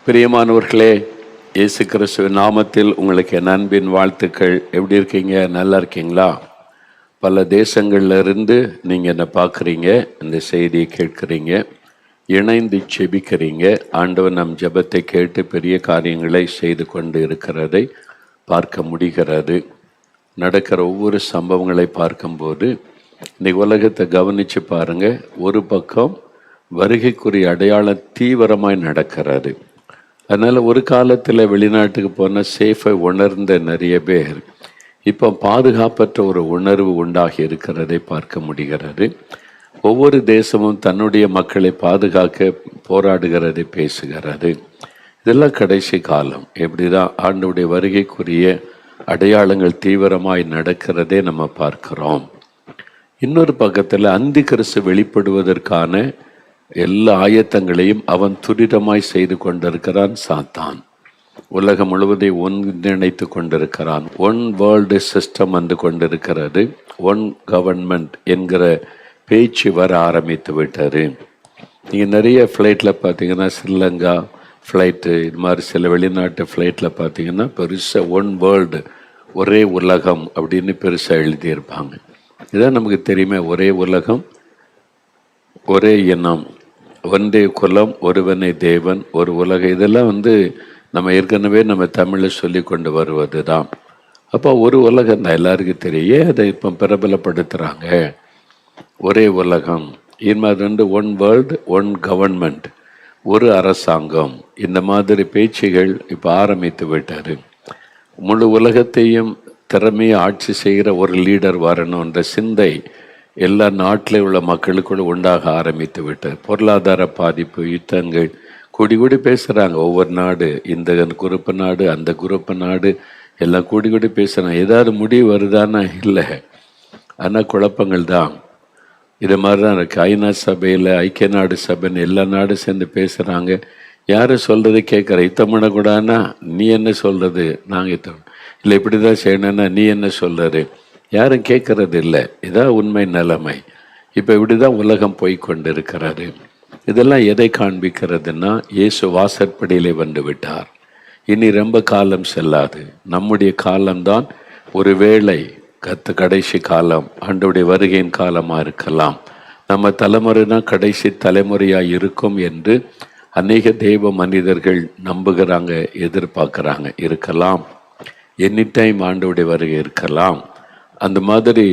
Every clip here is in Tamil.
பிரியமானவர்களே, இயேசு கிறிஸ்துவின் நாமத்தில் உங்களுக்கு என் அன்பின் வாழ்த்துக்கள். எப்படி இருக்கீங்க? நல்லா இருக்கீங்களா? பல தேசங்கள்ல இருந்து நீங்கள் என்னை பார்க்குறீங்க, இந்த செய்தியை கேட்குறீங்க, இணைந்து செபிக்கிறீங்க. ஆண்டவர் நம் ஜெபத்தை கேட்டு பெரிய காரியங்களை செய்து கொண்டு இருக்கிறதை பார்க்க முடிகிறது. நடக்கிற ஒவ்வொரு சம்பவங்களை பார்க்கும்போது இன்னைக்கு உலகத்தை கவனித்து பாருங்கள். ஒரு பக்கம் வருகைக்குரிய அடையாளம் தீவிரமாய் நடக்கிறது. அதனால் ஒரு காலத்தில் வெளிநாட்டுக்கு போன சேஃபை உணர்ந்த நிறைய பேர் இப்போ பாதுகாப்பற்ற ஒரு உணர்வு உண்டாகி இருக்கிறதை பார்க்க முடிகிறது. ஒவ்வொரு தேசமும் தன்னுடைய மக்களை பாதுகாக்க போராடுகிறதை பேசுகிறது. இதெல்லாம் கடைசி காலம். எப்படி தான் ஆண்டவருடைய வருகைக்குரிய அடையாளங்கள் தீவிரமாய் நடக்கிறதே நம்ம பார்க்கிறோம். இன்னொரு பக்கத்தில் அந்தி கிறிஸ்து வெளிப்படுவதற்கான எல்லா ஆயத்தங்களையும் அவன் துரிதமாய் செய்து கொண்டிருக்கிறான் சாத்தான். உலகம் முழுவதையும் ஒன்றிணைத்து கொண்டிருக்கிறான். ஒன் வேர்ல்டு சிஸ்டம் வந்து கொண்டிருக்கிறது. ஒன் கவர்மெண்ட் என்கிற பேச்சு வர ஆரம்பித்து விட்டாரு. நீங்கள் நிறைய ஃப்ளைட்டில் பார்த்தீங்கன்னா, ஸ்ரீலங்கா ஃப்ளைட்டு, இது மாதிரி சில வெளிநாட்டு ஃப்ளைட்டில் பார்த்தீங்கன்னா பெருசாக ஒன் வேர்ல்டு, ஒரே உலகம் அப்படின்னு பெருசாக எழுதியிருப்பாங்க. இதான் நமக்கு தெரியுமே, ஒரே உலகம், ஒரே இனம், ஒன்றே குலம், ஒருவனே தேவன், ஒரு உலகம். இதெல்லாம் நம்ம ஏற்கனவே நம்ம தமிழில் சொல்லி கொண்டு வருவது தான். அப்போ ஒரு உலகம் தான் எல்லாருக்கும் தெரியும். அதை இப்போ பிரபலப்படுத்துகிறாங்க. ஒரே உலகம், இது ஒன் வேர்ல்டு, ஒன் கவர்மெண்ட், ஒரு அரசாங்கம். இந்த மாதிரி பேச்சுகள் இப்போ ஆரம்பித்து விட்டார். முழு உலகத்தையும் திறமையை ஆட்சி செய்கிற ஒரு லீடர் வரணுன்ற சிந்தை எல்லா நாட்டில் உள்ள மக்களுக்குள்ள உண்டாக ஆரம்பித்து விட்டார். பொருளாதார பாதிப்பு, யுத்தங்கள், கூடி பேசுகிறாங்க. ஒவ்வொரு நாடு, இந்த குரூப்பு நாடு, அந்த குரூப்பு நாடு, எல்லாம் கூடி பேசுகிறாங்க. ஏதாவது முடிவு வருதானா? இல்லை. ஆனால் குழப்பங்கள் தான். இது மாதிரி தான் இருக்குது. ஐநா சபையில், ஐக்கிய நாடு சபைன்னு எல்லா நாடும் சேர்ந்து பேசுகிறாங்க. யார் சொல்கிறது கேட்குற, யுத்தம் பண்ணக்கூடாதுன்னா நீ என்ன சொல்கிறது, நாங்கள் யுத்தம் இல்லை இப்படி தான் செய்யணுன்னா நீ என்ன சொல்கிறது, யாரும் கேட்கறது இல்லை. இதான் உண்மை நிலைமை. இப்போ இப்படி தான் உலகம் போய்கொண்டு இருக்கிறாரு. இதெல்லாம் எதை காண்பிக்கிறதுனா, இயேசு வாசற்படியிலே வந்து விட்டார். இனி ரொம்ப காலம் செல்லாது. நம்முடைய காலம்தான் ஒருவேளை கடைசி காலம், ஆண்டவருடைய வருகையின் காலமாக இருக்கலாம். நம்ம தலைமுறைனா கடைசி தலைமுறையாக இருக்கும் என்று அநேக தெய்வ மனிதர்கள் நம்புகிறாங்க, எதிர்பார்க்குறாங்க. இருக்கலாம், எனி டைம் ஆண்டவருடைய வருகை இருக்கலாம். அந்த மாதிரி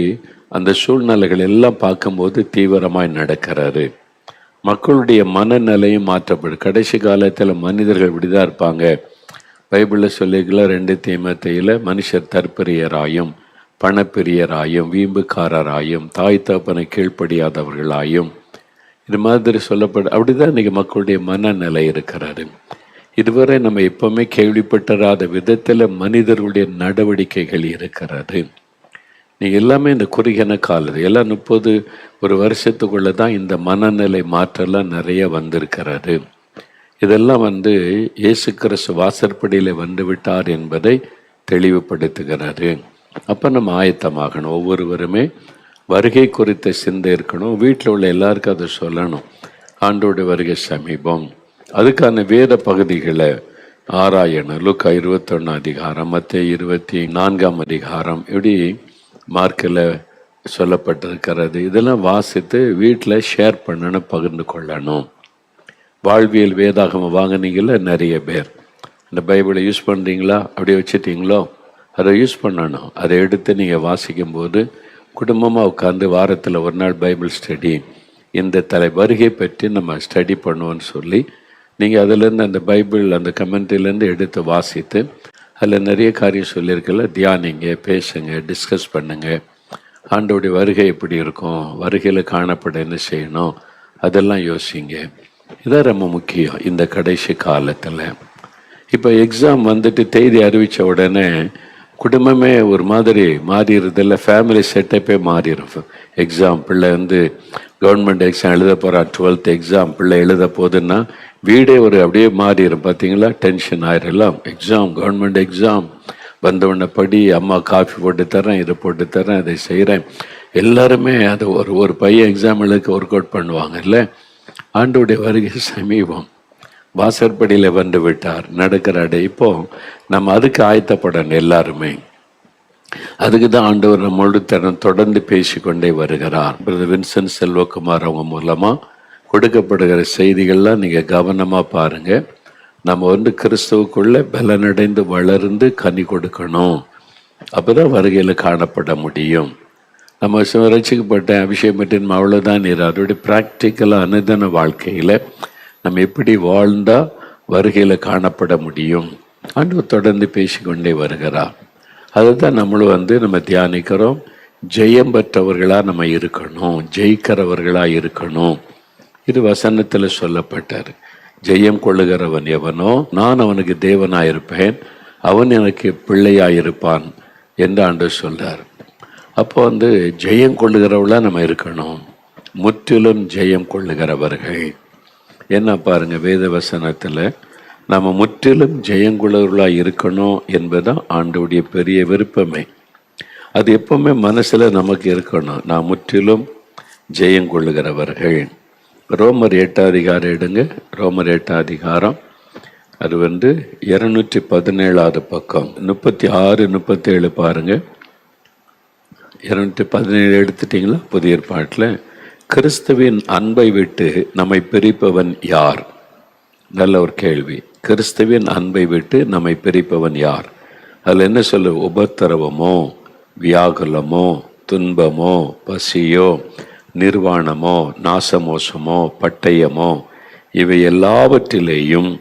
அந்த சூழ்நிலைகள் எல்லாம் பார்க்கும்போது தீவிரமாய் நடக்கிறாரு. மக்களுடைய மனநிலையும் மாற்றப்படும். கடைசி காலத்தில் மனிதர்கள் இப்படிதான் இருப்பாங்க. பைபிளில் சொல்லிக்கல 2 தீமோத்தேயுல, மனுஷர் தற்பிரியராயும், பணப்பிரியராயும், வீம்புக்காரராயும், தாய் தகப்பனை கீழ்ப்படியாதவர்களாயும், இது மாதிரி சொல்லப்படும். அப்படிதான் இன்னைக்கு மக்களுடைய மனநிலை இருக்கிறாரு. இதுவரை நம்ம எப்பவுமே கேள்விப்பட்டராத விதத்தில் மனிதர்களுடைய நடவடிக்கைகள் இருக்கிறது. நீங்கள் எல்லாமே இந்த குறுகின காலம், எல்லாம் 30 வருஷத்துக்குள்ளே தான் இந்த மனநிலை மாற்றெல்லாம் நிறைய வந்திருக்கிறது. இதெல்லாம் இயேசு கிறிஸ்து வாசற்படியில் வந்து விட்டார் என்பதை தெளிவுபடுத்துகிறாரு. அப்போ நம்ம ஆயத்தமாகணும். ஒவ்வொருவருமே வருகை குறித்த சிந்தை இருக்கணும். வீட்டில் உள்ள எல்லாருக்கும் அதை சொல்லணும். ஆண்டோட வருகை சமீபம். அதுக்கான வேத பகுதிகளை ஆராயணும். லூக்கா 21 அதிகாரம், மத்தேயு 24 அதிகாரம், இப்படி மார்க்கில் சொல்லப்பட்டிருக்கிறது. இதெல்லாம் வாசித்து வீட்டில் ஷேர் பண்ணணும், பகிர்ந்து கொள்ளணும். வாழ்வியல் வேதாகமம் வாங்கினீங்கள நிறைய பேர், இந்த பைபிளை யூஸ் பண்ணுறீங்களா, அப்படியே வச்சுட்டிங்களோ, அதை யூஸ் பண்ணணும். அதை எடுத்து நீங்கள் வாசிக்கும்போது குடும்பமாக உட்காந்து வாரத்தில் ஒரு நாள் பைபிள் ஸ்டடி, இந்த வருகை பற்றி நம்ம ஸ்டடி பண்ணுவோன்னு சொல்லி நீங்கள் அதிலேருந்து அந்த பைபிள் அந்த கமெண்ட்ரிலேருந்து எடுத்து வாசித்து அதில் நிறைய காரியம் சொல்லியிருக்கல, தியானிங்க, பேசுங்க, டிஸ்கஸ் பண்ணுங்க. ஆண்டோடைய வருகை எப்படி இருக்கும், வருகையில் காணப்பட என்ன செய்யணும், அதெல்லாம் யோசிங்க. இதான் ரொம்ப முக்கியம் இந்த கடைசி காலத்தில். இப்போ எக்ஸாம் தேதி அறிவித்த உடனே குடும்பமே ஒரு மாதிரி மாறிடுறதில்ல, ஃபேமிலி செட்டப்பே மாறிடும். எக்ஸாம், பிள்ளை கவர்மெண்ட் எக்ஸாம் எழுத போகிறான், 12th எக்ஸாம் பிள்ளை எழுத போகுதுன்னா வீடே அப்படியே மாறிடும். பார்த்தீங்களா, டென்ஷன் ஆயிடலாம். எக்ஸாம், கவர்மெண்ட் எக்ஸாம் வந்தவுடனே படி, அம்மா காஃபி போட்டு தரேன், இதை போட்டு தரேன், இதை செய்கிறேன். எல்லாருமே அதை ஒரு பையன் எக்ஸாம் எழுத ஒர்க் அவுட் பண்ணுவாங்க. இல்லை, ஆண்டோடைய வருகை சமீபம். வாசற்படியில் வந்து விட்டார், நடக்கிறாரு. இப்போ நம்ம அதுக்கு ஆயத்தப்படணும் எல்லாருமே. அதுக்கு தான் ஆண்டவர் நம்மளோடு தொடர்ந்து பேசிக்கொண்டே வருகிறார். பிரதர் வின்சென்ட் செல்வகுமார் அவங்க மூலமாக கொடுக்கப்படுகிற செய்திகள்லாம் நீங்கள் கவனமாக பாருங்கள். நம்ம கிறிஸ்துவுக்குள்ளே பலனடைந்து வளர்ந்து கனி கொடுக்கணும். அப்போ தான் வருகையில் காணப்பட முடியும். நம்ம ரசிக்கப்பட்ட அபிஷேகம் பெற்று அவ்வளோதான் நீர். அதோடைய ப்ராக்டிக்கலாக அனுதின வாழ்க்கையில் நம்ம எப்படி வாழ்ந்தால் வருகையில் காணப்பட முடியும் ஆண்டவர் தொடர்ந்து பேசிக்கொண்டே வருகிறார். அதுதான் நம்மளும் நம்ம தியானிக்கிறோம். ஜெயம் பெற்றவர்களாக நம்ம இருக்கணும், ஜெயிக்கிறவர்களாக இருக்கணும். இது வசனத்தில் சொல்லப்பட்டார். ஜெயம் கொள்ளுகிறவன் எவனோ நான் அவனுக்கு தேவனாயிருப்பேன், அவன் எனக்கு பிள்ளையாயிருப்பான் என்று ஆண்டவர் சொல்றார். அப்போ ஜெயம் கொள்ளுகிறவர்களாக நம்ம இருக்கணும், முற்றிலும் ஜெயம் கொள்ளுகிறவர்கள். என்ன பாருங்க, வேத வசனத்தில் நம்ம முற்றிலும் ஜெயங்குள்ளவர்களாக இருக்கணும் என்பதுதான் ஆண்டவருடைய பெரிய விருப்பமே. அது எப்பவுமே மனசில் நமக்கு இருக்கணும், நான் முற்றிலும் ஜெயங்கொள்ளுகிறவர்கள். ரோமர் 8 அதிகாரம் எடுங்க. ரோமர் 8 அதிகாரம், அது 217 பக்கம், 36 37 பாருங்க. 217 எடுத்துட்டீங்களா? புதிய ஏற்பாட்டில் கிறிஸ்துவின் அன்பை விட்டு நம்மை பிரிப்பவன் யார்? நல்ல ஒரு கேள்வி. கிறிஸ்துவின் அன்பை விட்டு நம்மை பிரிப்பவன் யார்? அதில் என்ன சொல்லு? உபத்திரவமோ, வியாகுலமோ, துன்பமோ, பசியோ, நிர்வாணமோ, நாசமோசமோ, பட்டயமோ, இவை எல்லாவற்றிலேயும்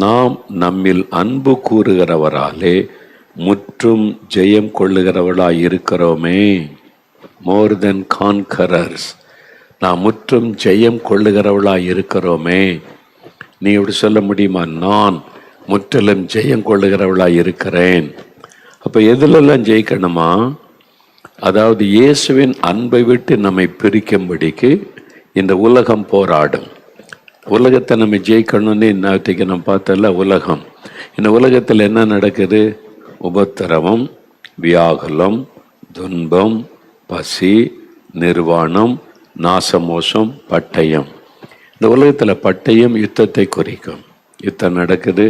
நாம் நம்மில் அன்பு கூறுகிறவராலே முற்றும் ஜெயம் கொள்ளுகிறவர்களாய் இருக்கிறோமே. மோர் தென் கான்கரர்ஸ். நாம் முற்றும் ஜெயம் கொள்ளுகிறவர்களாய் இருக்கிறோமே. நீ இப்படி சொல்ல முடியுமா? நான் முற்றிலும் ஜெயம் கொள்ளுகிறவளாய் இருக்கிறேன். அப்போ எதுலெல்லாம் ஜெயிக்கணுமா? அதாவது இயேசுவின் அன்பை விட்டு நம்மை பிரிக்கும்படிக்கு இந்த உலகம் போராடும். உலகத்தை நம்ம ஜெயிக்கணும்னு இன்னத்துக்கு நம்ம பார்த்தல உலகம். இந்த உலகத்தில் என்ன நடக்குது? உபத்திரவம், வியாகுலம், துன்பம், பசி, நிர்வாணம், நாசமோசம், பட்டயம். இந்த உலகத்தில் பட்டயம் யுத்தத்தை குறிக்கும். யுத்தம் நடக்குது,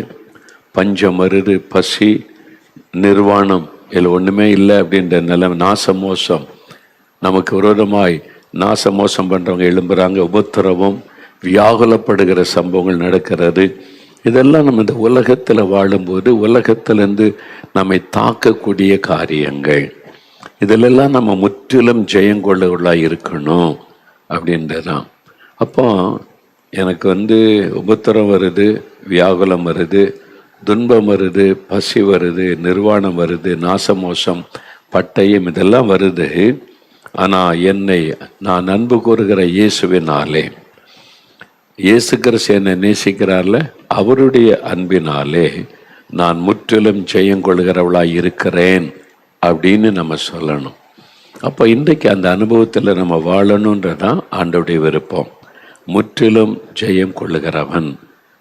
பஞ்சம் வருது, பசி, நிர்வாணம், இதில் ஒன்றுமே இல்லை அப்படின்ற நிலைமை. நாசமோசம், நமக்கு விரோதமாய் நாசமோசம் பண்ணுறவங்க எழும்புறாங்க. உபத்திரவம், வியாகுலப்படுகிற சம்பவங்கள் நடக்கிறது. இதெல்லாம் நம்ம இந்த உலகத்தில் வாழும்போது உலகத்திலேருந்து நம்மை தாக்கக்கூடிய காரியங்கள். இதிலெல்லாம் நம்ம முற்றிலும் ஜெயங்கொள்ளவர்களாக இருக்கணும் அப்படின்றதான். அப்போ எனக்கு உபத்திரம் வருது, வியாகுலம் வருது, துன்பம் வருது, பசி வருது, நிர்வாணம் வருது, நாசமோசம், பட்டயம், இதெல்லாம் வருது. ஆனால் என்னை நான் அன்பு கூறுகிற இயேசுவினாலே, இயேசு கிறிஸ்து என்னை நேசிக்கிறார்ல, அவருடைய அன்பினாலே நான் முற்றிலும் ஜெயங்கொள்கிறவளாய் இருக்கிறேன் அப்படின்னு நம்ம சொல்லணும். அப்போ இன்றைக்கு அந்த அனுபவத்தில் நம்ம வாழணுன்றதான் ஆண்டவருடைய விருப்பம். முற்றிலும் ஜெயம் கொள்ளுகிறவன்,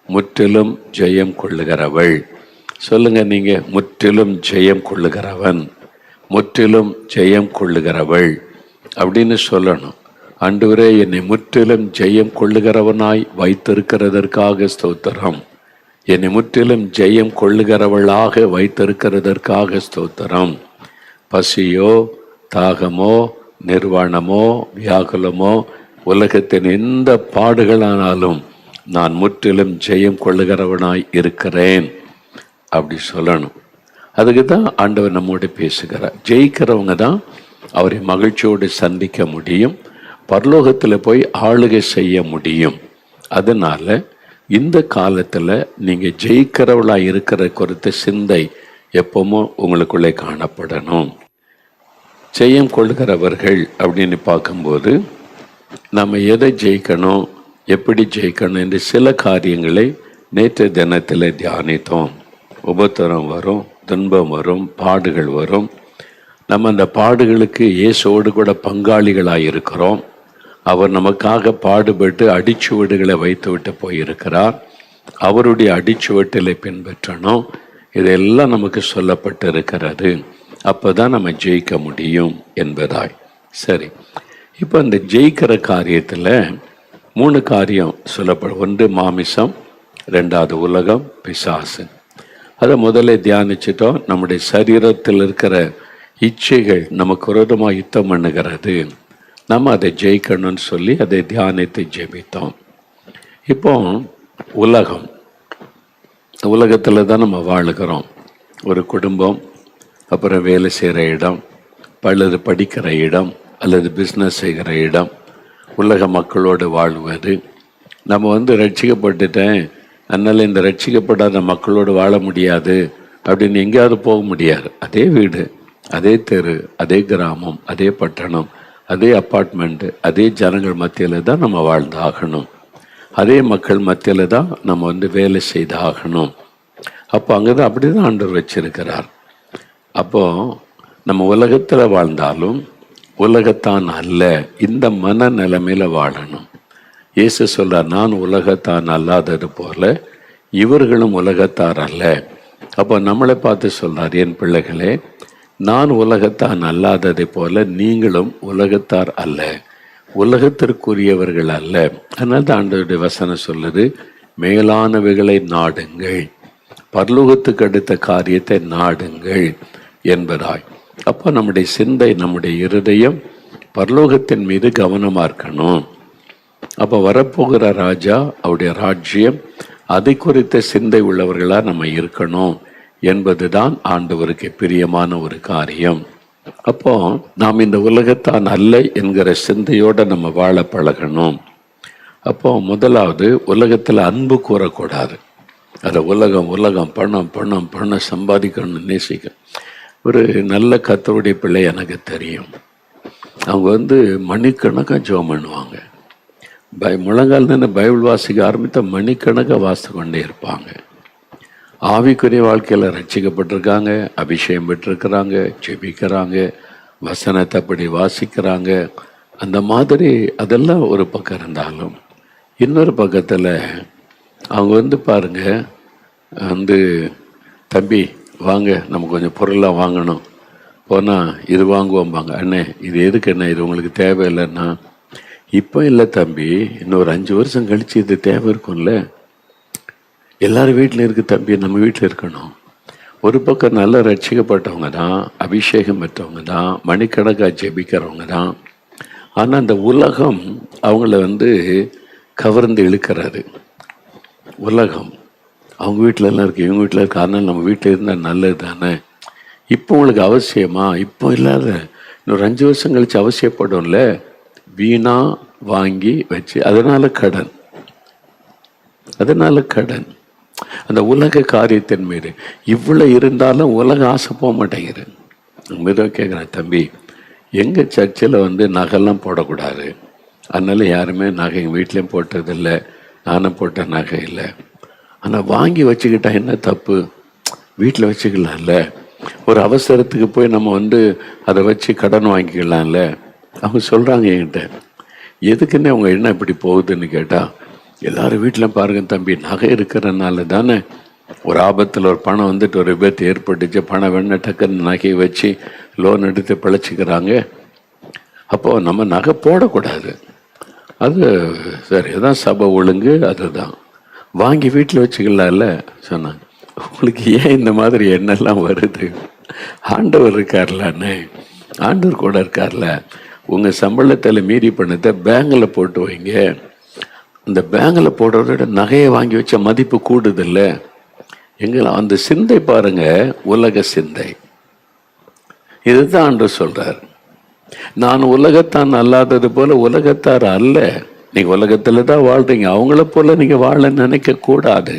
முற்றிலும் ஜெயம் கொள்ளுகிறவள். சொல்லுங்க நீங்க, முற்றிலும் ஜெயம் கொள்ளுகிறவன், முற்றிலும் ஜெயம் கொள்ளுகிறவள் அப்படின்னு சொல்லணும். ஆண்டவரே, என்னை முற்றிலும் ஜெயம் கொள்ளுகிறவனாய் வைத்திருக்கிறதற்காக ஸ்தோத்திரம். என்னை முற்றிலும் ஜெயம் கொள்ளுகிறவளாக வைத்திருக்கிறதற்காக ஸ்தோத்திரம். பசியோ, தாகமோ, நிர்வாணமோ, வியாகுலமோ, உலகத்தின் எந்த பாடுகளானாலும் நான் முற்றிலும் ஜெயம் கொள்ளுகிறவனாய் இருக்கிறேன் அப்படி சொல்லணும். அதுக்கு தான் ஆண்டவர் நம்மோடு பேசுகிறார். ஜெயிக்கிறவங்க தான் அவரை மகிழ்ச்சியோடு சந்திக்க முடியும், பரலோகத்தில் போய் ஆளுகை செய்ய முடியும். அதனால இந்த காலத்தில் நீங்கள் ஜெயிக்கிறவளாக இருக்கிற குறித்த சிந்தை எப்பவுமே உங்களுக்குள்ளே காணப்படணும். ஜெயம் கொள்கிறவர்கள் அப்படின்னு பார்க்கும்போது நம்ம எதை ஜெயிக்கணும், எப்படி ஜெயிக்கணும் என்று சில காரியங்களை நேற்று தினத்தில் தியானித்தோம். உபத்திரம் வரும், துன்பம் வரும், பாடுகள் வரும். நம்ம அந்த பாடுகளுக்கு இயேசுவோடு கூட பங்காளிகளாக இருக்கிறோம். அவர் நமக்காக பாடுபட்டு அடிச்சுவடுகளை வைத்து விட்டு போயிருக்கிறார். அவருடைய அடிச்சுவட்டிலை பின்பற்றணும். இதெல்லாம் நமக்கு சொல்லப்பட்டு இருக்கிறது. அப்போ தான் நம்ம ஜெயிக்க முடியும் என்பதாய். சரி, இப்போ இந்த ஜெயிக்கிற காரியத்தில் 3 காரியம் சொல்லப்படும். ஒன்று மாமிசம், ரெண்டாவது உலகம், பிசாசு. அதை முதல்ல தியானிச்சிட்டோம். நம்முடைய சரீரத்தில் இருக்கிற இச்சைகள் நமக்கு விரோதமாக யுத்தம் பண்ணுகிறது, நம்ம அதை ஜெயிக்கணும்னு சொல்லி அதை தியானித்து ஜெபித்தோம். இப்போ உலகம், உலகத்தில் தான் நம்ம வாழுகிறோம். ஒரு குடும்பம், அப்புறம் வேலை செய்கிற இடம், அல்லது படிக்கிற இடம், அல்லது பிஸ்னஸ் செய்கிற இடம், உலக மக்களோடு வாழ்வது. நம்ம ரட்சிக்கப்பட்டுட்டேன், அதனால் இந்த ரட்சிக்கப்படாத மக்களோடு வாழ முடியாது அப்படின்னு எங்கேயாவது போக முடியாது. அதே வீடு, அதே தெரு, அதே கிராமம், அதே பட்டணம், அதே அப்பார்ட்மெண்ட்டு, அதே ஜனங்கள் மத்தியில் தான் நம்ம வாழ்ந்து ஆகணும். அதே மக்கள் மத்தியில் தான் நம்ம வேலை செய்து ஆகணும். அப்போ அங்கே தான் அப்படி தான் ஆண்டவர் வச்சிருக்கிறார். அப்போது நம்ம உலகத்தில் வாழ்ந்தாலும் உலகத்தான் அல்ல, இந்த மன நிலைமையில் வாழணும். இயேசு சொல்றார், நான் உலகத்தான் அல்லாதது போல இவர்களும் உலகத்தார் அல்ல. அப்போ நம்மளை பார்த்து சொல்றார், என் பிள்ளைகளே, நான் உலகத்தான் அல்லாததை போல நீங்களும் உலகத்தார் அல்ல, உலகத்திற்குரியவர்கள் அல்ல. அதனால தான் ஆண்டவருடைய வசனம் சொல்லுது, மேலானவைகளை நாடுங்கள், பரலோகத்துக்கு அடுத்த காரியத்தை நாடுங்கள் என்பதாய். அப்போ நம்முடைய சிந்தை, நம்முடைய இருதயம் பரலோகத்தின் மீது கவனமாக இருக்கணும். அப்போ வரப்போகிற ராஜா, அவருடைய ராஜ்யம், அதை குறித்த சிந்தை உள்ளவர்களாக நம்ம இருக்கணும் என்பதுதான் ஆண்டவருக்கு பிரியமான ஒரு காரியம். அப்போ நாம் இந்த உலகத்தான் அல்ல என்கிற சிந்தையோடு நம்ம வாழ பழகணும். அப்போ முதலாவது, உலகத்தில் அன்பு கூறக்கூடாது. அதை உலகம் உலகம் பணம் பணம் பணம் சம்பாதிக்கணும்னு நேசிக்க. ஒரு நல்ல கர்த்தருடைய பிள்ளை எனக்கு தெரியும். அவங்க மணிக்கணக்காக ஜெபம் பண்ணுவாங்க. முழங்கால் தானே பைபிள் வாசிக்க ஆரம்பித்த மணிக்கணக்காக வாசித்து கொண்டே இருப்பாங்க. ஆவிக்குரிய வாழ்க்கையில் ரட்சிக்கப்பட்டிருக்காங்க, அபிஷேகம் பெற்றிருக்கிறாங்க, ஜெபிக்கிறாங்க, வசனத்தை அப்படி வாசிக்கிறாங்க. அந்த மாதிரி அதெல்லாம் ஒரு பக்கம் இருந்தாலும், இன்னொரு பக்கத்தில் அவங்க பாருங்க, தம்பி வாங்க நம்ம கொஞ்சம் பொருளாக வாங்கணும், போனால் இது வாங்குவோம்பாங்க. அண்ணே இது எதுக்கு அண்ணே, இது உங்களுக்கு தேவையில்லைன்னா, இப்போ இல்லை தம்பி, இன்னொரு 5 வருஷம் கழித்து இது தேவை இருக்கும்ல, எல்லாரும் வீட்டில் இருக்குது தம்பி, நம்ம வீட்டில் இருக்கணும். ஒரு பக்கம் நல்லா ரட்சிக்கப்பட்டவங்க தான், அபிஷேகம் பெற்றவங்க தான், மணிக்கணக்காக ஜெபிக்கிறவங்க தான். ஆனால் அந்த உலகம் அவங்கள கவர்ந்து இழுக்கிறது. உலகம் அவங்க வீட்டிலலாம் இருக்குது, இவங்க வீட்டில் இருக்குது, அதனால் நம்ம வீட்டில் இருந்தால் நல்லது தானே. இப்போ உங்களுக்கு அவசியமா? இப்போ இல்லாத இன்னொரு 5 வருஷம் கழிச்சு அவசியப்படும்ல. வீணா வாங்கி வச்சு அதனால கடன். அந்த உலக காரியத்தின் மீது இவ்வளோ இருந்தாலும் உலக ஆசை போக மாட்டேங்குது. மெதுவாக கேட்குறேன், தம்பி எங்கள் சர்ச்சில் நகைலாம் போடக்கூடாது, அதனால யாருமே நகை எங்கள் வீட்லேயும் போட்டதில்லை, நானும் போட்ட நகை இல்லை. ஆனால் வாங்கி வச்சுக்கிட்டா என்ன தப்பு? வீட்டில் வச்சுக்கலாம்ல. ஒரு அவசரத்துக்கு போய் நம்ம அதை வச்சு கடன் வாங்கிக்கலாம்ல. அவங்க சொல்கிறாங்க என்கிட்ட, எதுக்குன்னு அவங்க என்ன இப்படி போகுதுன்னு கேட்டால், எல்லாரும் வீட்டில் பாருங்க தம்பி, நகை இருக்கிறனால தானே. ஒரு ஆபத்தில் ஒரு பணம் ஒரு விபத்து ஏற்பட்டுச்சு, பணம் வேணா டக்குன்னு நகையை வச்சு லோன் எடுத்து பிழைச்சிக்கிறாங்க. அப்போது நம்ம நகை போடக்கூடாது, அது சரி, அதான் சபை ஒழுங்கு, அதுதான். வாங்கி வீட்டில் வச்சுக்கலாம்ல சொன்னாங்க. உங்களுக்கு ஏன் இந்த மாதிரி எண்ணெல்லாம் வருது? ஆண்டவர் இருக்கார்லான்னு, ஆண்டவர் கூட இருக்கார்ல. உங்கள் சம்பளத்தில் மீறி பண்ணதை பேங்கில் போட்டு வைங்க. அந்த பேங்கில் போடுறத நகையை வாங்கி வச்ச மதிப்பு கூடுதில்ல. அந்த சிந்தை பாருங்க, உலக சிந்தை. இதுதான் ஆண்டவர் சொல்றார், நான் உலகத்தான் அல்லாதது போல உலகத்தார் அல்ல. நீங்க உலகத்துல தான் வாழ்றீங்க, அவங்கள போல நீங்க வாழ நினைக்க கூடாது.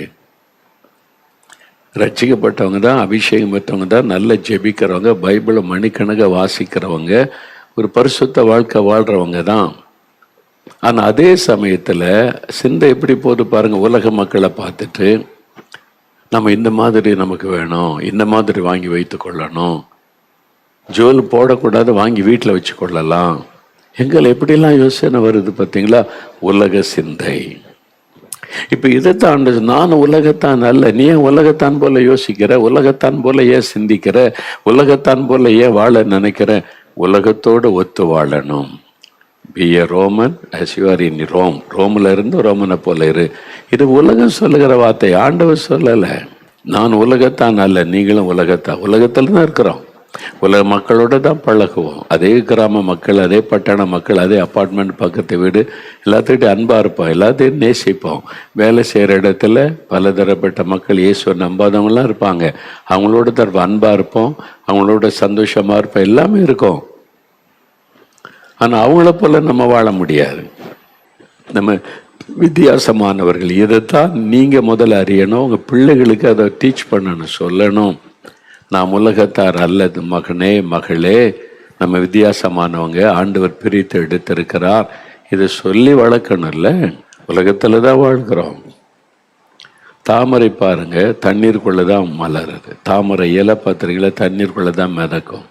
ரட்சிக்கப்பட்டவங்க தான், அபிஷேகம் பெற்றவங்க தான், நல்ல ஜெபிக்கிறவங்க, பைபிளை மணிக்கணக்க வாசிக்கிறவங்க, ஒரு பரிசுத்த வாழ்க்கை வாழ்றவங்க தான். ஆனா அதே சமயத்துல சிந்தை எப்படி போது பாருங்க. உலக மக்களை பார்த்துட்டு நம்ம இந்த மாதிரி நமக்கு வேணும், இந்த மாதிரி வாங்கி வைத்து கொள்ளணும், ஜுவல் போடக்கூடாது, வாங்கி வீட்டில் வச்சு கொள்ளலாம். எங்களை எப்படிலாம் யோசனை வருது பார்த்தீங்களா? உலக சிந்தை. இப்போ இதைத்தான் நான் உலகத்தான் அல்ல, நீ ஏன் உலகத்தான் போல யோசிக்கிற, உலகத்தான் போல ஏன் சிந்திக்கிற, உலகத்தான் போல ஏன் வாழ நினைக்கிற? உலகத்தோடு ஒத்து வாழணும். Be a Roman as you are in Rome. ரோமில் இருந்து ரோமனை போல இரு. இது உலகம் சொல்லுகிற வார்த்தை, ஆண்டவர் சொல்லலை. நான் உலகத்தான் அல்ல, நீங்களும் உலகத்தான். உலகத்தில் தான் இருக்கிறோம். உலக மக்களோட தான் பழகுவோம். அதே கிராம மக்கள், அதே பட்டண மக்கள், அதே அப்பார்ட்மெண்ட் பக்கத்து வீடு, எல்லாத்துக்கிட்டையும் அன்பாக இருப்போம், எல்லாத்தையும் நேசிப்போம். வேலை செய்கிற இடத்துல பலதரப்பட்ட மக்கள், இயேசுவை நம்பாதவங்களாம் இருப்பாங்க. அவங்களோட தான் அன்பாக இருப்போம், அவங்களோட சந்தோஷமாக இருப்போம், எல்லாமே இருக்கும். ஆனால் அவங்கள போல நம்ம வாழ முடியாது. நம்ம வித்தியாசமானவர்கள். இதைத்தான் நீங்கள் முதல்ல அறியணும். உங்கள் பிள்ளைகளுக்கு அதை டீச் பண்ணணும், சொல்லணும். நாம் உலகத்தார் அல்லது மகனே மகளே, நம்ம வித்தியாசமானவங்க, ஆண்டவர் பிரித்து எடுத்திருக்கிறார். இதை சொல்லி வளர்க்கணும்ல. உலகத்தில் தான் வாழ்கிறோம். தாமரை பாருங்க, தண்ணீருக்குள்ளே தான் மலருது. தாமரை இலை பார்த்துருக்கீங்களா? தண்ணீருக்குள்ளே தான் மிதக்கும்.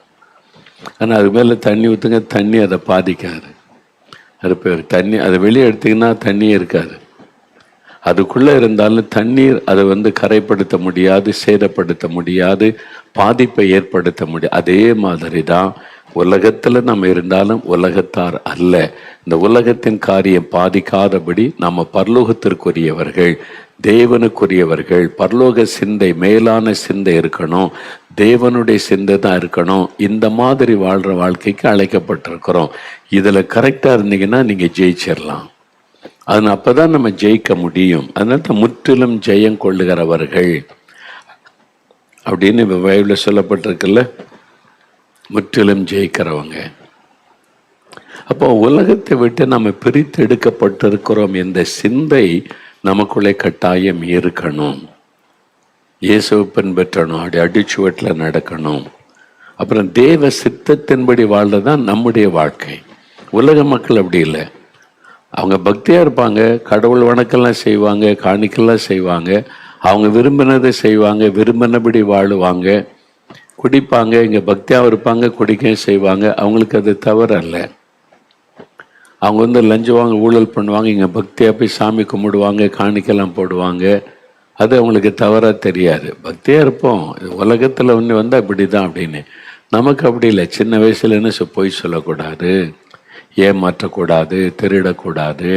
ஆனால் அது மேலே தண்ணி ஊற்றுங்க, தண்ணி அதை பாதிக்காது. அது பேர் தண்ணி. அதை வெளியே எடுத்திங்கன்னா தண்ணியே இருக்காது. அதுக்குள்ளே இருந்தாலும் தண்ணீர் அதை கரைப்படுத்த முடியாது, சேதப்படுத்த முடியாது, பாதிப்பை ஏற்படுத்த முடியாது. அதே மாதிரி தான் உலகத்தில் நம்ம இருந்தாலும் உலகத்தார் அல்ல. இந்த உலகத்தின் காரியம் பாதிக்காதபடி நம்ம பரலோகத்திற்குரியவர்கள், தேவனுக்குரியவர்கள். பரலோக சிந்தை, மேலான சிந்தை இருக்கணும், தேவனுடைய சிந்தை தான் இருக்கணும். இந்த மாதிரி வாழ்கிற வாழ்க்கைக்கு அழைக்கப்பட்டிருக்கிறோம். இதில் கரெக்டாக இருந்தீங்கன்னா நீங்கள் ஜெயிச்சிடலாம். அது அப்பதான் நம்ம ஜெயிக்க முடியும். அதனால தான் முற்றிலும் ஜெயம் கொள்ளுகிறவர்கள் அப்படின்னு பைபிளில் சொல்லப்பட்டிருக்குல்ல, முற்றிலும் ஜெயிக்கிறவங்க. அப்போ உலகத்தை விட்டு நம்ம பிரித்து எடுக்கப்பட்டிருக்கிறோம். இந்த சிந்தை நமக்குள்ளே கட்டாயம் இருக்கணும். இயேசுவை பின்பற்றணும், அப்படி அடிச்சுவட்டில் நடக்கணும். அப்புறம் தேவ சித்தத்தின்படி வாழ்றதுதான் நம்முடைய வாழ்க்கை. உலக மக்கள் அப்படி இல்லை. அவங்க பக்தியாக இருப்பாங்க, கடவுள் வணக்கம்லாம் செய்வாங்க, காணிக்கெல்லாம் செய்வாங்க, அவங்க விரும்பினதை செய்வாங்க, விரும்பினபடி வாழுவாங்க, குடிப்பாங்க. இங்கே பக்தியாக இருப்பாங்க, குடிக்க செய்வாங்க. அவங்களுக்கு அது தவறு அல்ல. அவங்க லஞ்சம் வாங்க, ஊழல் பண்ணுவாங்க. இங்கே பக்தியாக போய் சாமி கும்பிடுவாங்க, காணிக்கெல்லாம் போடுவாங்க. அது அவங்களுக்கு தவறாக தெரியாது. பக்தியாக இருப்போம். உலகத்தில் வந்தால் இப்படி தான் அப்படின்னு. நமக்கு அப்படி இல்லை. சின்ன வயசுல என்ன பொய் சொல்லக்கூடாது, ஏமாற்றக்கூடாது, திருடக்கூடாது.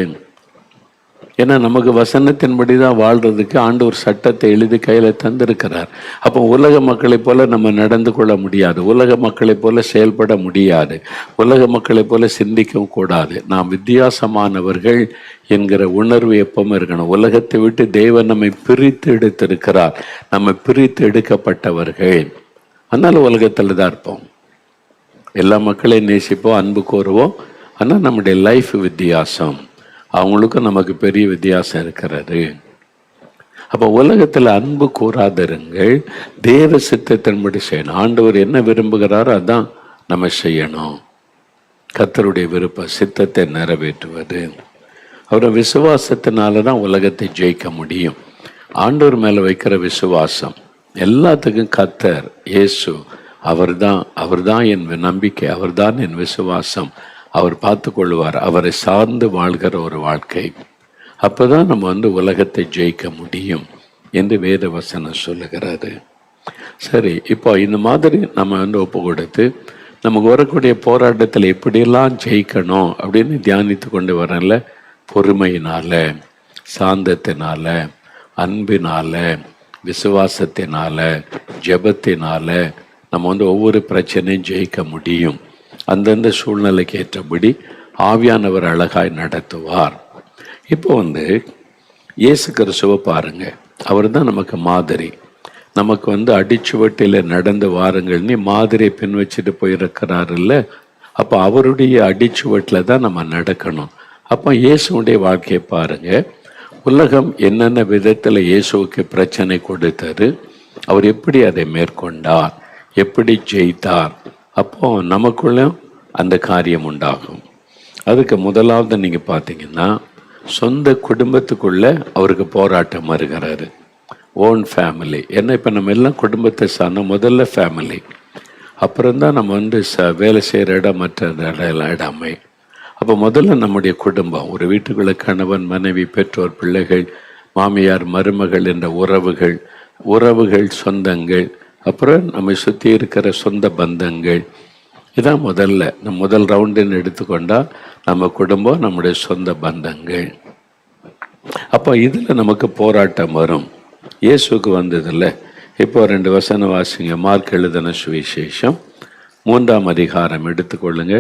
ஏன்னா நமக்கு வசனத்தின்படி தான் வாழ்றதுக்கு ஆண்டவர் சட்டத்தை எழுதி கையில் தந்திருக்கிறார். அப்போ உலக மக்களைப் போல நம்ம நடந்து கொள்ள முடியாது, உலக மக்களைப் போல செயல்பட முடியாது, உலக மக்களைப் போல சிந்திக்கவும் கூடாது. நாம் வித்தியாசமானவர்கள் என்கிற உணர்வு எப்பவும் இருக்கணும். உலகத்தை விட்டு தேவன் நம்மை பிரித்து எடுத்திருக்கிறார். நம்ம பிரித்து எடுக்கப்பட்டவர்கள். அதனால உலகத்தில் தான் இருப்போம். எல்லா மக்களையும் நேசிப்போம், அன்பு கோருவோம். ஆனால் நம்முடைய லைஃப் வித்தியாசம். அவங்களுக்கும் நமக்கு பெரிய வித்தியாசம் இருக்கிறது. அப்போ உலகத்தில் அன்பு கூறாதிருங்கள், தேவ சித்தத்தின்படி செய்யணும். ஆண்டவர் என்ன விரும்புகிறாரோ அதான் நம்ம செய்யணும். கர்த்தருடைய விருப்ப சித்தத்தை நிறைவேற்றுவது. அவரை விசுவாசத்தினால தான் உலகத்தை ஜெயிக்க முடியும். ஆண்டவர் மேலே வைக்கிற விசுவாசம் எல்லாத்துக்கும் கர்த்தர் இயேசு அவர்தான் என் நம்பிக்கை, அவர்தான் என் விசுவாசம். அவர் பார்த்து கொள்வார். அவரை சார்ந்து வாழ்கிற ஒரு வாழ்க்கை. அப்போதான் நம்ம உலகத்தை ஜெயிக்க முடியும் என்று வேத வசனம் சொல்லுகிறாரு. சரி, இப்போ இந்த மாதிரி நம்ம ஒப்பு கொடுத்து நமக்கு வரக்கூடிய போராட்டத்தில் எப்படியெல்லாம் ஜெயிக்கணும் அப்படின்னு தியானித்து கொண்டு வரல. பொறுமையினால, சாந்தத்தினால, அன்பினால, விசுவாசத்தினால, ஜெபத்தினால நம்ம ஒவ்வொரு பிரச்சனையும் ஜெயிக்க முடியும். அந்தந்த சூழ்நிலைக்கு ஏற்றபடி ஆவியானவர் அழகாய் நடத்துவார். இப்போ இயேசு கிறிஸ்துவை பாருங்க. அவர் தான் நமக்கு மாதிரி. நமக்கு அடிச்சுவட்டில் நடந்து வாருங்கள்னு மாதிரியை பின் வச்சுட்டு போயிருக்கிறாருல்ல. அப்போ அவருடைய அடிச்சுவட்டில் தான் நம்ம நடக்கணும். அப்போ இயேசுடைய வாழ்க்கையை பாருங்க. உலகம் என்னென்ன விதத்தில் இயேசுவுக்கு பிரச்சனை கொடுத்தாரு, அவர் எப்படி அதை மேற்கொண்டார், எப்படி ஜெயித்தார். அப்போ நமக்குள்ள அந்த காரியம் உண்டாகும். அதுக்கு முதலாவது நீங்கள் பார்த்தீங்கன்னா, சொந்த குடும்பத்துக்குள்ள அவருக்கு போராட்டம் வருகிறாரு. Own family. ஏன்னா இப்போ நம்ம எல்லாம் குடும்பத்தை சார்ந்த முதல்ல ஃபேமிலி, அப்புறம்தான் நம்ம வேலை செய்கிற இடம், மற்ற இடமே. அப்போ முதல்ல நம்முடைய குடும்பம். ஒரு வீட்டுக்குள்ள கணவன், மனைவி, பெற்றோர், பிள்ளைகள், மாமியார், மருமகள் என்ற உறவுகள், சொந்தங்கள், அப்புறம் நம்மை சுற்றி இருக்கிற சொந்த பந்தங்கள், இதான் நம்ம முதல் ரவுண்டுன்னு எடுத்துக்கொண்டா நம்ம குடும்பம், நம்முடைய சொந்த பந்தங்கள். அப்போ இதில் நமக்கு போராட்டம் வரும். இயேசுக்கு வந்ததில்ல. இப்போ 2 வசனம் வாசிங்க. மார்க் எழுதின சுவிசேஷம் 3ஆம் அதிகாரம் எடுத்துக்கொள்ளுங்க.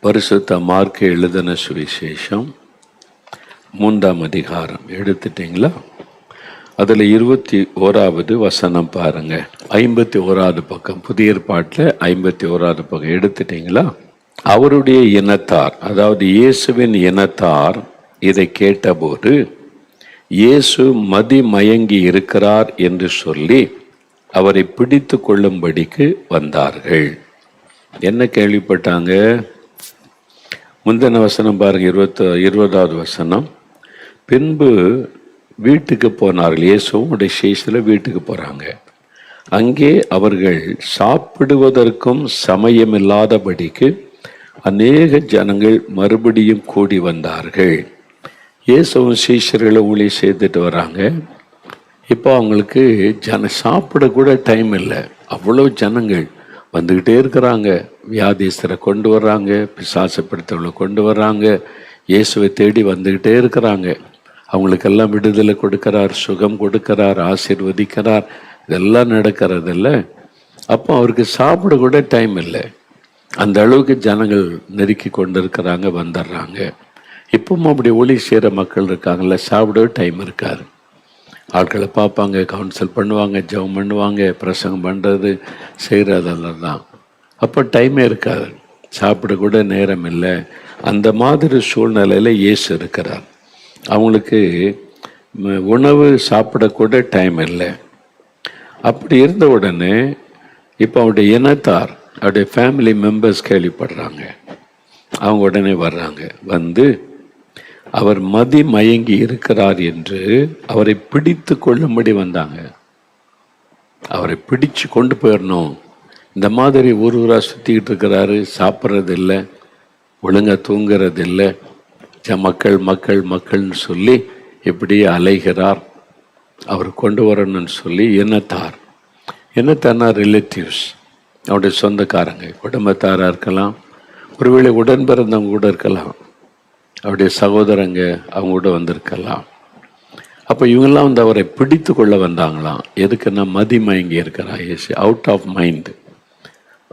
பரிசுத்த மார்க் எழுதின சுவிசேஷம் 3ஆம் அதிகாரம் எடுத்துட்டீங்களா? அதில் 21வது வசனம் பாருங்க. 51வது பக்கம், புதிய ஏற்பாட்டில் 51வது பக்கம் எடுத்துட்டீங்களா? அவருடைய இனத்தார், அதாவது இயேசுவின் இனத்தார் இதை கேட்டபோது இயேசு மதி மயங்கி இருக்கிறார் என்று சொல்லி அவரை பிடித்து கொள்ளும்படிக்கு வந்தார்கள். என்ன கேள்விப்பட்டாங்க? முந்தின வசனம் பாருங்க, 20வது வசனம். பின்பு வீட்டுக்கு போனார்கள். இயேசுவும் உடைய சேஷத்தில் வீட்டுக்கு போகிறாங்க. அங்கே அவர்கள் சாப்பிடுவதற்கும் சமயமில்லாதபடிக்கு அநேக ஜனங்கள் மறுபடியும் கூடி வந்தார்கள். இயேசுவும் சீஷர்களை ஊழியம் செய்துட்டு வராங்க. இப்போ அவங்களுக்கு சாப்பிட கூட டைம் இல்லை. அவ்வளோ ஜனங்கள் வந்துக்கிட்டே இருக்கிறாங்க. வியாதிஸ்தரை கொண்டு வர்றாங்க, பிசாசப்படுத்தவங்களை கொண்டு வர்றாங்க, இயேசுவை தேடி வந்துக்கிட்டே இருக்கிறாங்க. அவங்களுக்கெல்லாம் விடுதலை கொடுக்கிறார், சுகம் கொடுக்கிறார், ஆசீர்வதிக்கிறார். இதெல்லாம் நடக்கிறதில்ல. அப்போ அவருக்கு சாப்பிட கூட டைம் இல்லை. அந்த அளவுக்கு ஜனங்கள் நெருக்கி கொண்டு இருக்கிறாங்க, வந்துடுறாங்க. இப்பவும் அப்படி ஒளி செய்கிற மக்கள் இருக்காங்கல்ல, சாப்பிடவே டைம் இருக்காது. ஆட்களை பார்ப்பாங்க, கவுன்சில் பண்ணுவாங்க, ஜெபம் பண்ணுவாங்க, பிரசங்கம் பண்ணுறது செய்கிறதெல்லாம் தான். அப்போ டைமே இருக்காது, சாப்பிட கூட நேரம் இல்லை. அந்த மாதிரி சூழ்நிலையில் இயேசு இருக்கிறார். அவங்களுக்கு உணவு சாப்பிடக்கூட டைம் இல்லை. அப்படி இருந்த உடனே இப்போ அவருடைய இனத்தார், அவருடைய ஃபேமிலி மெம்பர்ஸ் கேள்விப்படுறாங்க. அவங்க உடனே வர்றாங்க. வந்து அவர் மதி மயங்கி இருக்கிறார் என்று அவரை பிடித்து கொள்ளும்படி வந்தாங்க. அவரை பிடிச்சு கொண்டு போயிடணும். இந்த மாதிரி ஊராக சுற்றிக்கிட்டு இருக்கிறாரு, சாப்பிட்றது இல்லை, ஒழுங்காக தூங்கிறது இல்லை, மக்கள் மக்கள் மக்கள்னு சொல்லி இப்படியே அலைகிறார். அவர் கொண்டு வரணும்னு சொல்லி இனத்தார்னா ரிலேட்டிவ்ஸ், அவருடைய சொந்தக்காரங்க, குடும்பத்தாராக இருக்கலாம், ஒருவேளை உடன் பிறந்தவங்க கூட இருக்கலாம், அவருடைய சகோதரங்க அவங்க கூட வந்திருக்கலாம். அப்போ இவங்கெல்லாம் வந்து அவரை பிடித்து கொள்ள வந்தாங்களாம். எதுக்குன்னா மதி மயங்கி இருக்கிறார் இயேசு, அவுட் ஆஃப் மைண்டு,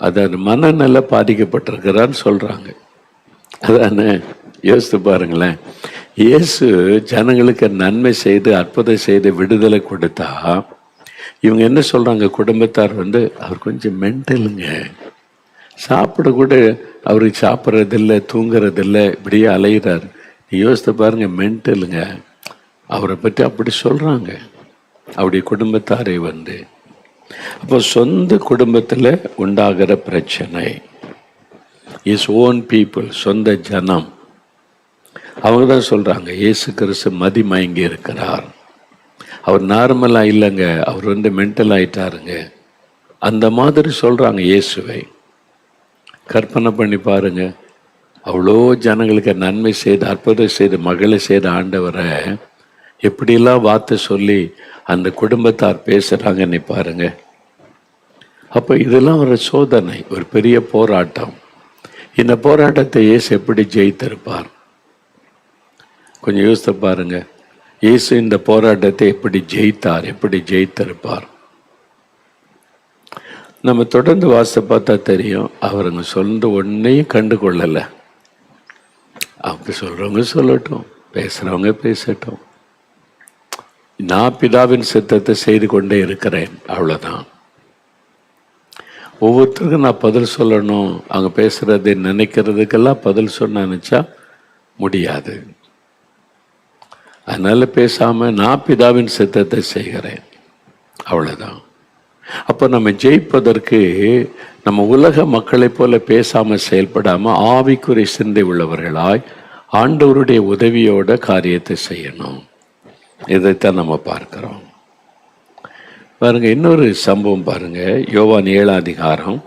அதாவது மனநல பாதிக்கப்பட்டிருக்கிறான்னு சொல்கிறாங்க. அதானே? யோசித்து பாருங்களேன். இயேசு ஜனங்களுக்கு நன்மை செய்து அற்புதம் செய்து விடுதலை கொடுத்தா இவங்க என்ன சொல்கிறாங்க? குடும்பத்தார் வந்து அவர் கொஞ்சம் மென்டலுங்க, சாப்பிட கூட அவருக்கு சாப்பிட்றதில்லை, தூங்குறதில்லை, இப்படியே அலைகிறார். யோசித்து பாருங்க, மென்டலுங்க. அவரை பற்றி அப்படி சொல்கிறாங்க அவருடைய குடும்பத்தாரை வந்து. அப்போ சொந்த குடும்பத்தில் உண்டாகிற பிரச்சனை, இஸ் ஓன் பீப்புள், சொந்த ஜனம், அவங்க தான் சொல்கிறாங்க இயேசு கிறிஸ்து மதி மயங்கி இருக்கிறார், அவர் நார்மலாக இல்லைங்க, அவர் வந்து மென்டல் ஆயிட்டாருங்க, அந்த மாதிரி சொல்கிறாங்க இயேசுவை. கற்பனை பண்ணி பாருங்க, அவ்வளோ ஜனங்களுக்கு நன்மை செய்து அற்புதம் செய்து மகளை செய்த ஆண்டவரை எப்படிலாம் வார்த்தை சொல்லி அந்த குடும்பத்தார் பேசுகிறாங்கன்னு பாருங்க. அப்போ இதெல்லாம் ஒரு சோதனை, ஒரு பெரிய போராட்டம். இந்த போராட்டத்தை இயேசு எப்படி ஜெயித்திருப்பார்? கொஞ்சம் யோசித்து பாருங்க. இயேசு இந்த போராட்டத்தை எப்படி ஜெயித்திருப்பார்? நம்ம தொடர்ந்து வாசித்து பார்த்தா தெரியும். அவருங்க சொல்றது ஒன்றையும் கண்டு கொள்ளலை. அவங்க சொல்றவங்க சொல்லட்டும், பேசுறவங்க பேசட்டும், நான் பிதாவின் சித்தத்தை செய்து கொண்டே இருக்கிறேன், அவ்வளோதான். ஒவ்வொருத்தருக்கும் நான் பதில் சொல்லணும், அவங்க பேசுறது நினைக்கிறதுக்கெல்லாம் பதில் சொன்ன நினைச்சா முடியாது. அதனால பேசாம நான் பிதாவின் சித்தத்தை செய்கிறேன், அவ்வளோதான். அப்போ நம்ம ஜெயிப்பதற்கு நம்ம உலக மக்களை போல பேசாமல் செயல்படாமல் ஆவிக்குரிய சிந்தை உள்ளவர்களாய் ஆண்டவருடைய உதவியோட காரியத்தை செய்யணும். இதைத்தான் நம்ம பார்க்கிறோம். பாருங்க, இன்னொரு சம்பவம் பாருங்க. யோவான் 7ஆம் அதிகாரம்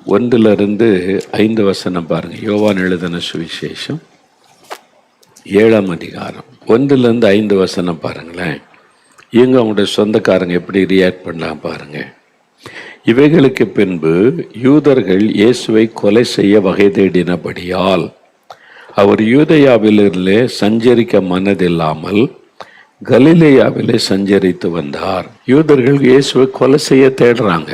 1-5 வசனம் பாருங்க. யோவான் எழுதின சுவிசேஷம் 7ஆம் அதிகாரம் 1-5 வசனம் பாருங்களேன். இவங்க அவங்களுடைய சொந்தக்காரங்க எப்படி ரியாக்ட் பண்ணலாம் பாருங்க. இவைகளுக்கு பின்பு யூதர்கள் இயேசுவை கொலை செய்ய வகை தேடினபடியால் அவர் யூதேயாவிலே சஞ்சரிக்க மனதில்லாமல் கலிலேயாவிலே சஞ்சரித்து வந்தார். யூதர்கள் இயேசுவை கொலை செய்ய தேடுறாங்க.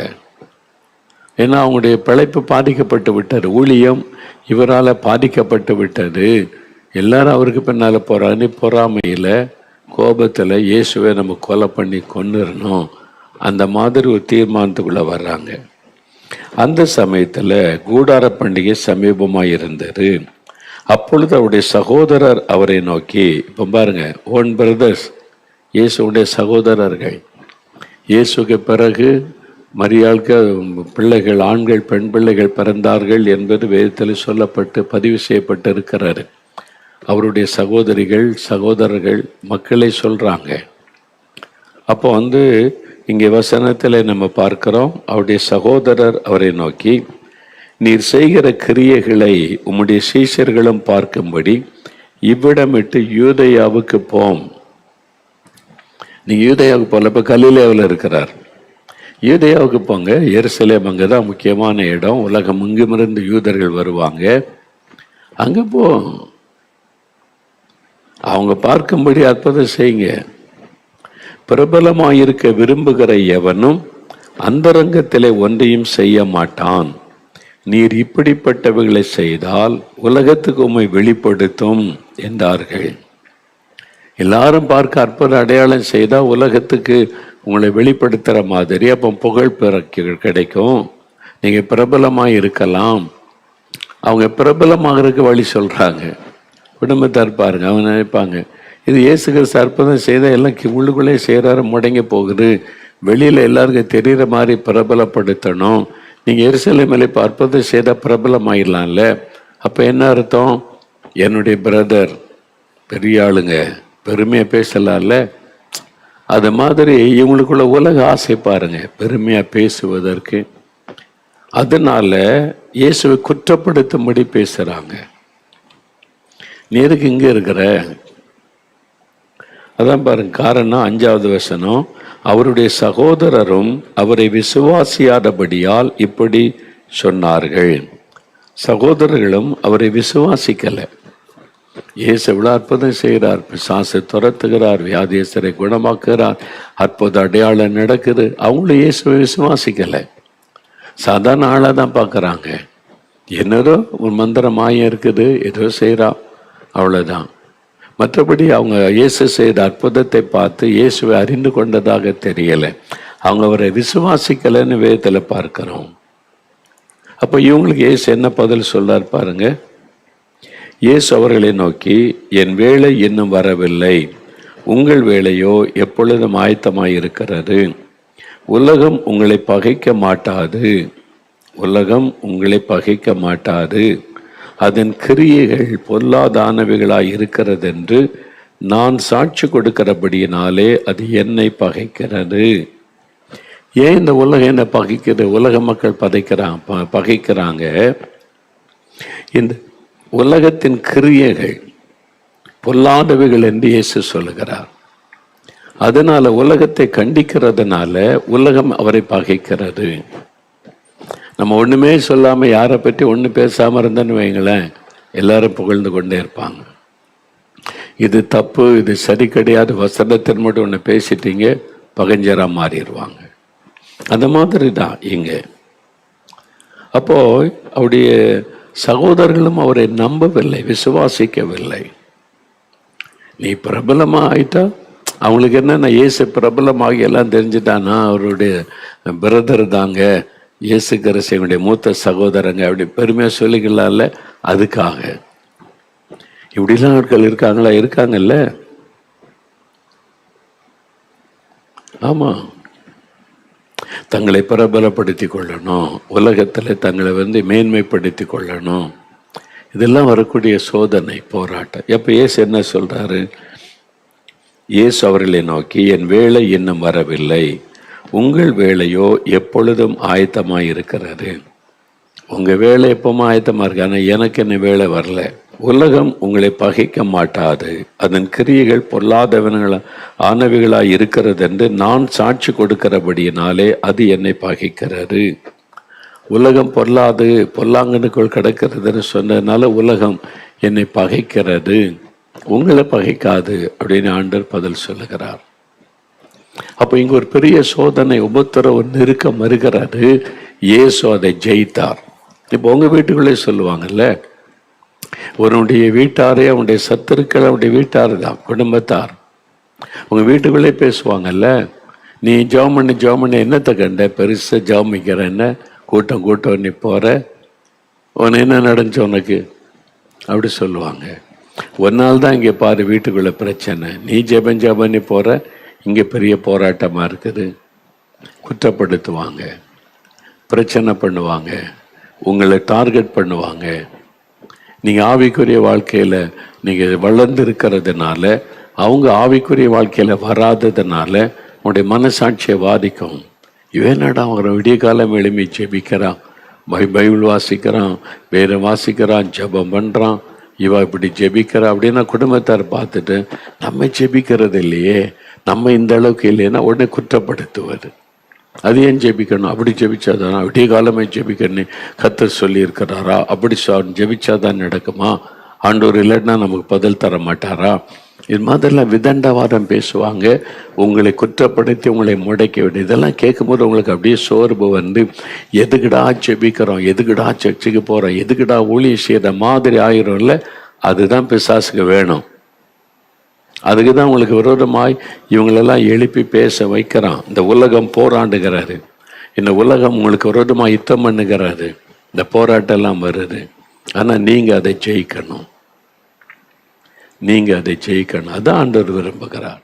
ஏன்னா அவங்களுடைய பிழைப்பு பாதிக்கப்பட்டு விட்டார், ஊழியம் இவரால் பாதிக்கப்பட்டு விட்டது. எல்லாரும் அவருக்கு பின்னால் போறான்னு பொறாமையில் கோபத்தில் இயேசுவை நம்ம கொலை பண்ணி கொன்னுறணும், அந்த மாதிரி ஒரு தீர்மானத்துக்குள்ளே வர்றாங்க. அந்த சமயத்தில் கூடார பண்டிகை சமீபமாக இருந்தது. அப்பொழுது அவருடைய சகோதரர் அவரை நோக்கி, இப்போ பாருங்க, ஓன் பிரதர்ஸ், இயேசுடைய சகோதரர்கள். இயேசுக்கு பிறகு மரியாளுக்கு பிள்ளைகள், ஆண்கள் பெண் பிள்ளைகள் பிறந்தார்கள் என்பது வேதத்தில் சொல்லப்பட்டு பதிவு செய்யப்பட்டு இருக்கிறாரு. அவருடைய சகோதரிகள் சகோதரர்கள் மக்களை சொல்றாங்க. அப்போ இங்கே வசனத்தில் நம்ம பார்க்கிறோம், அவருடைய சகோதரர் அவரை நோக்கி, நீர் செய்கிற கிரியைகளை உம்முடைய சீஷர்களும் பார்க்கும்படி இவ்விடமிட்டு யூதேயாவுக்கு போம். நீ யூதேயாவுக்கு போல, இப்போ கலிலேயாவில் இருக்கிறார், யூதேயாவுக்கு போங்க. எருசலேம் அங்கே தான் முக்கியமான இடம், உலகம் எங்குமிருந்து யூதர்கள் வருவாங்க, அங்கே போ, அவங்க பார்க்கும்படி அற்புதம் செய்யுங்க. பிரபலமாயிருக்க விரும்புகிற எவனும் அந்தரங்கத்திலே ஒன்றையும் செய்ய மாட்டான். நீர் இப்படிப்பட்டவைகளை செய்தால் உலகத்துக்கு உம்மை வெளிப்படுத்தும் என்றார்கள். எல்லாரும் பார்க்க அற்புத அடையாளம் செய்தால் உலகத்துக்கு உங்களை வெளிப்படுத்துகிற மாதிரி, அப்போ புகழ் கிடைக்கும், நீங்கள் பிரபலமாக இருக்கலாம். அவங்க பிரபலமாகறதுக்கு வழி சொல்கிறாங்க. குடும்பத்தார் பாருங்க, அவங்க நினைப்பாங்க, இது இயேசு கிறிஸ்து அற்புதம் செய்தால் எல்லாம் உள்ளுக்குள்ளே செய்கிறாரு, முடங்கி போகுது, வெளியில் எல்லாருக்கும் தெரிகிற மாதிரி பிரபலப்படுத்தணும். நீங்கள் எருசலேமில் இப்போ அற்புதம் செய்தால் பிரபலமாயிடலாம்ல. அப்போ என்ன அர்த்தம்? என்னுடைய பிரதர் பெரிய ஆளுங்க, பெருமையாக பேசலாம்ல. அது மாதிரி இவங்களுக்குள்ள உலக ஆசை பாருங்க, பெருமையாக பேசுவதற்கு. அதனால இயேசுவை குற்றப்படுத்தும்படி பேசுகிறாங்க. நீ எதுக்கு இங்கே இருக்கிற? அதான் பாருங்க காரணம். 5வது வசனம், அவருடைய சகோதரரும் அவரை விசுவாசியாதபடியால் இப்படி சொன்னார்கள். சகோதரர்களும் அவரை விசுவாசிக்கலை. இயேசு எவ்வளோ அற்புதம் செய்கிறார், பிசாசை துரத்துகிறார், வியாதியஸ்தரை குணமாக்குகிறார், அற்புத அடையாளம் நடக்குது. அவங்களும் இயேசுவை விசுவாசிக்கலை, சாதாரண ஆளாக தான் பார்க்குறாங்க. என்னதோ ஒரு மந்திரம் மாயம் இருக்குது, ஏதோ செய்கிறான், அவ்வளோதான். மற்றபடி அவங்க இயேசு செய்த அற்புதத்தை பார்த்து இயேசுவை அறிந்து கொண்டதாக தெரியலை. அவங்க அவரை விசுவாசிக்கலைன்னு வேதத்தில் பார்க்கிறோம். அப்போ இவங்களுக்கு இயேசு என்ன பதில் சொல்றார் பாருங்க. இயேசு அவர்களை நோக்கி, என் வேலை இன்னும் வரவில்லை, உங்கள் வேலையோ எப்பொழுதும் ஆயத்தமாய் இருக்கிறது. உலகம் உங்களை பகைக்க மாட்டாது, உலகம் உங்களை பகைக்க மாட்டாது, அதன் கிரியைகள் பொல்லாதானவைகளாய் இருக்கிறது என்று நான் சாட்சி கொடுக்கிறபடியினாலே அது என்னை பகைக்கிறது. ஏன் இந்த உலகம் என்ன பகைக்கிறது? உலக மக்கள் பகைக்கிறாங்க. இந்த உலகத்தின் கிரியைகள் பொல்லாதவைகள் என்று இயேசு சொல்லுகிறார். அதனால உலகத்தை கண்டிக்கிறதுனால உலகம் அவரை பகைக்கிறது. நம்ம ஒன்றுமே சொல்லாமல் யாரை பற்றி ஒன்று பேசாமல் இருந்தேன்னு வைங்களேன், எல்லாரும் புகழ்ந்து கொண்டே இருப்பாங்க. இது தப்பு, இது சரி கிடையாது, வசனத்தின் மட்டும் ஒன்று பேசிட்டீங்க, பகஞ்சராக மாறிடுவாங்க. அந்த மாதிரி தான் இங்கே. அப்போ அவருடைய சகோதரர்களும் அவரை நம்பவில்லை, விசுவாசிக்கவில்லை. நீ பிரபலமாக ஆயிட்டா அவங்களுக்கு என்ன, இயேசு பிரபலமாகி எல்லாம் தெரிஞ்சுட்டானா அவருடைய பிரதர் தாங்க, இயேசு கிறிஸ்துவினுடைய மூத்த சகோதரங்க, அப்படி பெருமையாக சொல்லிக்கலாம்ல. அதுக்காக இப்படிலாம் ஆட்கள் இருக்காங்களா? இருக்காங்கல்ல. ஆமாம், தங்களை பிரபலப்படுத்தி கொள்ளணும், உலகத்தில் தங்களை மேன்மைப்படுத்தி கொள்ளணும். இதெல்லாம் வரக்கூடிய சோதனை, போராட்டம். எப்போ இயேசு என்ன சொல்றாரு? இயேசு அவர்களை நோக்கி, என் வேலை இன்னும் வரவில்லை, உங்கள் வேலையோ எப்பொழுதும் ஆயத்தமாக இருக்கிறது. உங்கள் வேலை எப்பவுமே ஆயத்தமாக இருக்கு, ஆனால் எனக்கு என்ன வேலை வரல. உலகம் உங்களை பகைக்க மாட்டாது, அதன் கிரியைகள் பொல்லாதவன்கள் ஆனவைகளாய் இருக்கிறது என்று நான் சாட்சி கொடுக்கிறபடியினாலே அது என்னை பகைக்கிறது. உலகம் பொல்லாது, பொல்லாங்கனுக்குள் கிடக்கிறதுன்னு சொன்னதுனால உலகம் என்னை பகைக்கிறது, உங்களை பகைக்காது அப்படின்னு ஆண்டவர் பதில் சொல்லுகிறார். அப்போ இங்க ஒரு பெரிய சோதனை, உபத்திரவு நெருக்க மறுகிறாரு. இயேசு அதை ஜெயித்தார். இப்போ உங்க வீட்டுக்குள்ளே சொல்லுவாங்கல்ல, உன்னுடைய வீட்டாரே அவனுடைய சத்துருக்கள் அவனுடைய வீட்டார் தான், குடும்பத்தார். உங்க வீட்டுக்குள்ளே பேசுவாங்கல்ல, நீ ஜெபம் பண்ணி என்னத்தை கண்ட, பெருசா ஜெபிக்கிற, என்ன கூட்டம் நீ போற, உன என்ன நடந்துச்சு உனக்கு அப்படி சொல்லுவாங்க. ஒரு நாள் தான் இங்கே பாரு வீட்டுக்குள்ள பிரச்சனை, நீ ஜெபம் நீ போற, இங்கே பெரிய போராட்டமா இருக்குது. குற்றப்படுத்துவாங்க, பிரச்சனை பண்ணுவாங்க, உங்களை டார்கெட் பண்ணுவாங்க. நீங்கள் ஆவிக்குரிய வாழ்க்கையில் நீங்கள் வளர்ந்து இருக்கிறதுனால, அவங்க ஆவிக்குரிய வாழ்க்கையில் வராததுனால உங்களுடைய மனசாட்சியை பாதிக்கும். இவனடா அவரை விடிய காலம் எழுப்பி ஜெபிக்கிறான், பைபிள் வாசிக்கிறான், வேறு வாசிக்கிறான், ஜெபம் பண்ணுறான், இவ இப்படி ஜெபிக்கிறா அப்படின்னா குடும்பத்தார் பார்த்துட்டு நம்ம ஜெபிக்கிறது இல்லையே, நம்ம இந்த அளவுக்கு இல்லைன்னா உடனே குற்றப்படுத்துவார். அது ஏன் ஜெபிக்கணும், அப்படி ஜெபிச்சாதானா, விடிய காலமே ஜெபிக்கணும் கர்த்தர் சொல்லி இருக்கிறாரா, அப்படி ஜெபிச்சாதான் நடக்குமா, ஆண்டவர் இல்லைன்னா நமக்கு பதில் தர மாட்டாரா, இது மாதிரிலாம் விதண்டவாதம் பேசுவாங்க. உங்களை குற்றப்படுத்தி உங்களை முடைக்க விட, இதெல்லாம் கேட்கும்போது உங்களுக்கு அப்படியே சோர்வு வந்து எதுக்குடா ஜெபிக்கிறோம், எதுக்குடா சர்ச்சுக்கு போகிறோம், எதுக்குடா ஊழியம் செய்கிற மாதிரி ஆயிரம்ல. அதுதான் பிசாசுக்கு வேணும். அதுக்கு தான் உங்களுக்கு விரோதமாய் இவங்களெல்லாம் எழுப்பி பேச வைக்கிறான். இந்த உலகம் போராண்டுகிறாரு, இந்த உலகம் உங்களுக்கு விரோதமாக யுத்தம் பண்ணுகிறாரு, இந்த போராட்டம்லாம் வருது. ஆனால் நீங்கள் அதை ஜெயிக்கணும், நீங்கள் அதை ஜெயிக்கணும். அதான் ஆண்டவர் விரும்புகிறார்.